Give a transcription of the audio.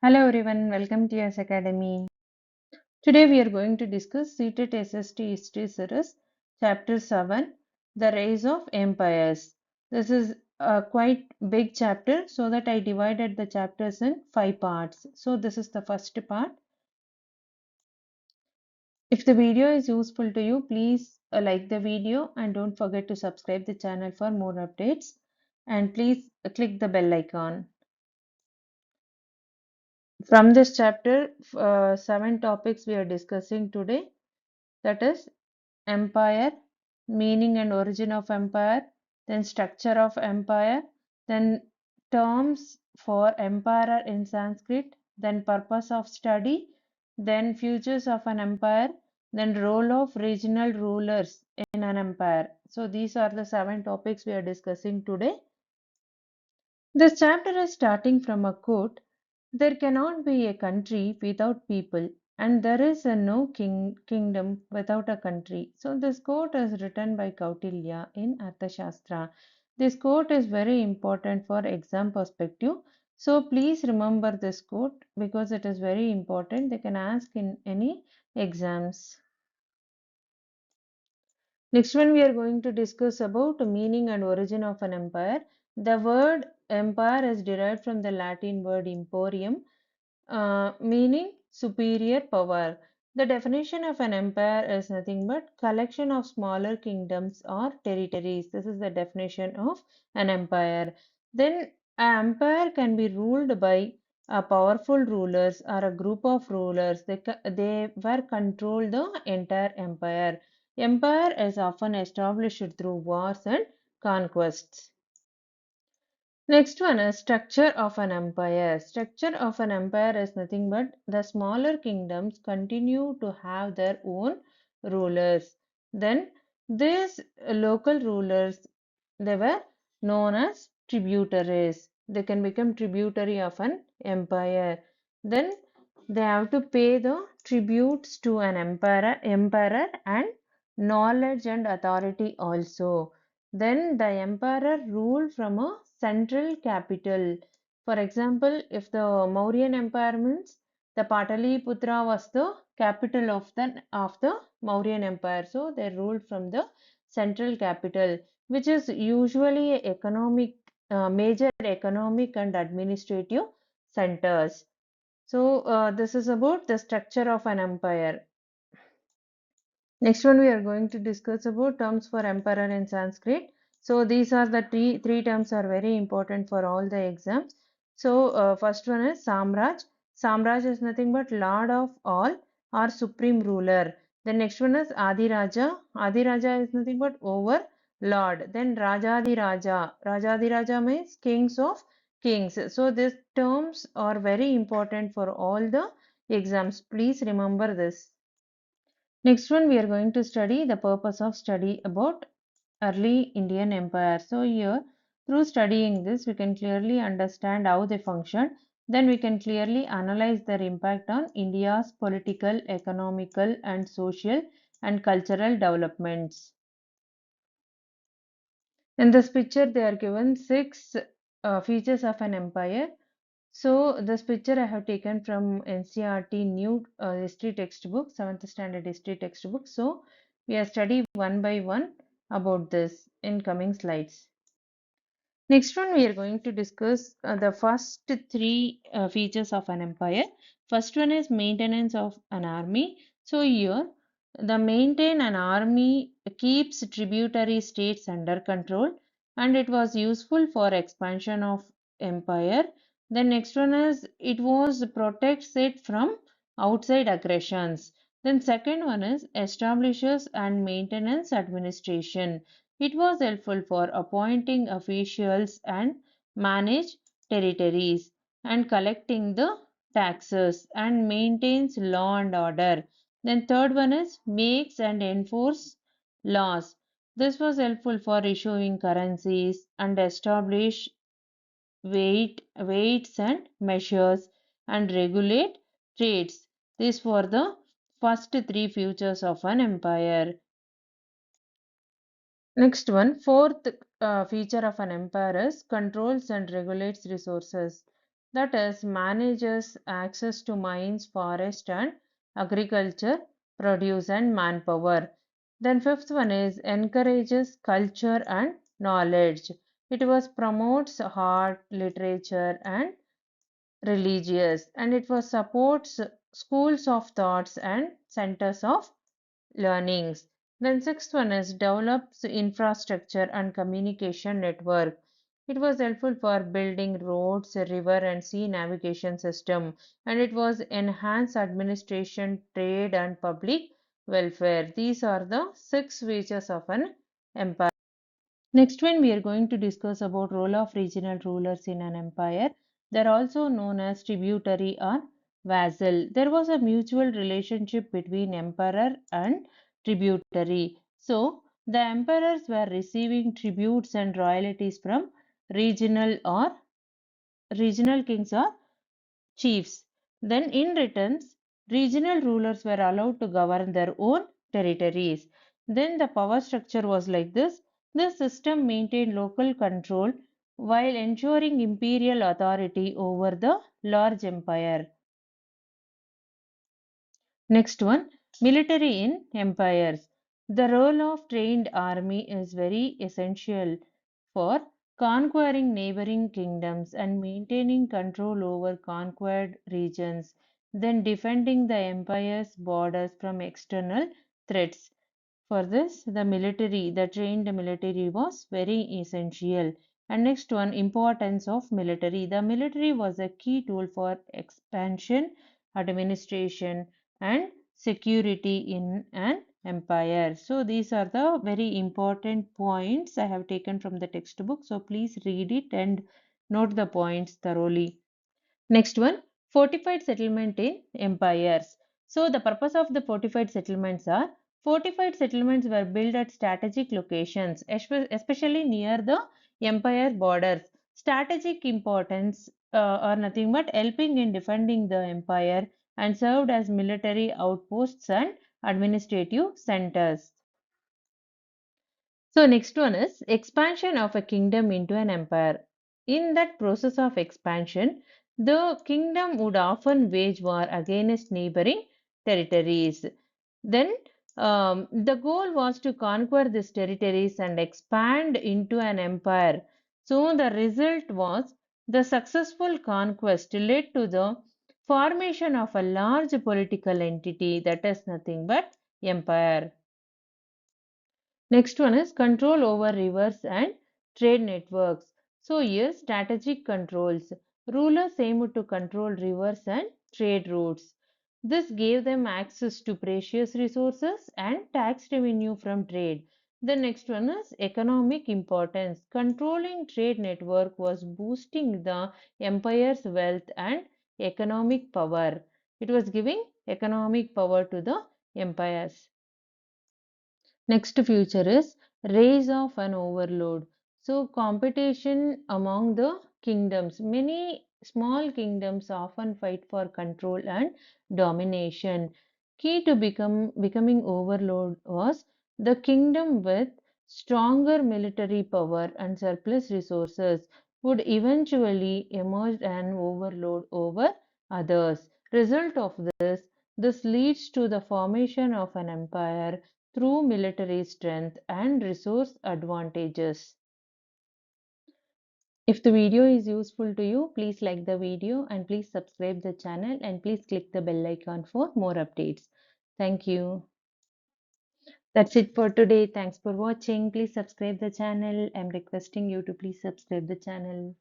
Hello everyone, welcome to UR'sACADEMY. Today we are going to discuss CTET SST History Series, Chapter 7, The Rise of Empires. This is a quite big chapter, so that I divided the chapters in 5 parts. So this is the first part. If the video is useful to you, please like the video and don't forget to subscribe the channel for more updates. And please click the bell icon. From this chapter, 7 topics we are discussing today. That is empire, meaning and origin of empire, then structure of empire, then terms for emperor in Sanskrit, then purpose of study, then futures of an empire, then role of regional rulers in an empire. So these are the 7 topics we are discussing today. This chapter is starting from a quote. There cannot be a country without people, and there is no kingdom without a country. So this quote is written by Kautilya in Arthashastra. This quote is very important for exam perspective. So please remember this quote because it is very important. They can ask in any exams. Next one we are going to discuss about the meaning and origin of an empire. The word empire is derived from the Latin word emporium, meaning superior power. The definition of an empire is nothing but collection of smaller kingdoms or territories. This is the definition of an empire. Then an empire can be ruled by a powerful rulers or a group of rulers. They were control the entire empire. Empire is often established through wars and conquests. Next one is structure of an empire. Structure of an empire is nothing but the smaller kingdoms continue to have their own rulers. Then these local rulers, they were known as tributaries. They can become tributary of an empire. Then they have to pay the tributes to an emperor and knowledge and authority also. Then the emperor ruled from a central capital. For example, if the Mauryan Empire means the Pataliputra was the capital of the Mauryan Empire. So they ruled from the central capital, which is usually major economic and administrative centers. So this is about the structure of an empire. Next one we are going to discuss about terms for emperor in Sanskrit. So these are the three terms are very important for all the exams. So first one is Samraj. Samraj is nothing but lord of all or supreme ruler. The next one is Adiraja. Adiraja is nothing but over lord. Then Rajadiraja. Rajadiraja means kings of kings. So these terms are very important for all the exams. Please remember this. Next one we are going to study the purpose of study about early Indian Empire. So here through studying this we can clearly understand how they function. Then we can clearly analyze their impact on India's political, economical and social and cultural developments. In this picture they are given 6 features of an empire. So this picture I have taken from NCERT new history textbook, 7th standard history textbook. So we are study one by one about this in coming slides. Next one we are going to discuss the first 3 features of an empire. First one is maintenance of an army. So here the maintain an army keeps tributary states under control and it was useful for expansion of empire. The next one is it was protects it from outside aggressions. Then second one is establishes and maintenance administration. It was helpful for appointing officials and manage territories and collecting the taxes and maintains law and order. Then third one is makes and enforce laws. This was helpful for issuing currencies and establish weights and measures and regulate trades. These were the first 3 features of an empire. Next one, fourth feature of an empire is controls and regulates resources. that is, manages access to mines, forest, and agriculture, produce, and manpower. Then, fifth one is encourages culture and knowledge. It was promotes art, literature, and religious, and it was supports schools of thoughts and centers of learnings. Then sixth one is develops infrastructure and communication network. It was helpful for building roads, river and sea navigation system, and it was enhance administration, trade and public welfare. These are the six features of an empire. Next one, we are going to discuss about role of regional rulers in an empire. They are also known as tributary or vassal. There was a mutual relationship between emperor and tributary. So, the emperors were receiving tributes and royalties from regional kings or chiefs. Then, in return, regional rulers were allowed to govern their own territories. Then, the power structure was like this. This system maintained local control while ensuring imperial authority over the large empire. Next one, military in empires. The role of trained army is very essential for conquering neighboring kingdoms and maintaining control over conquered regions, then defending the empire's borders from external threats. For this, the trained military was very essential. And next one, importance of military. The military was a key tool for expansion, administration, and security in an empire. So these are the very important points I have taken from the textbook. So please read it and note the points thoroughly. Next one, fortified settlement in empires. So the purpose of the fortified settlements were built at strategic locations, especially near the empire borders. Strategic importance are nothing but helping in defending the empire and served as military outposts and administrative centers. So next one is expansion of a kingdom into an empire. In that process of expansion, the kingdom would often wage war against neighboring territories. Then the goal was to conquer these territories and expand into an empire. So the result was the successful conquest led to the formation of a large political entity that is nothing but empire. Next one is control over rivers and trade networks. So here strategic controls. Rulers aimed to control rivers and trade routes. This gave them access to precious resources and tax revenue from trade. The next one is economic importance. Controlling trade network was boosting the empire's wealth and economic power. It was giving economic power to the empires. Next feature is raise of an overload. So competition among the kingdoms. Many small kingdoms often fight for control and domination. Key to becoming overload was the kingdom with stronger military power and surplus resources would eventually emerge an overload over others. Result of this leads to the formation of an empire through military strength and resource advantages. If the video is useful to you, please like the video and please subscribe the channel and please click the bell icon for more updates. Thank you. That's it for today. Thanks for watching. Please subscribe the channel. I'm requesting you to please subscribe the channel.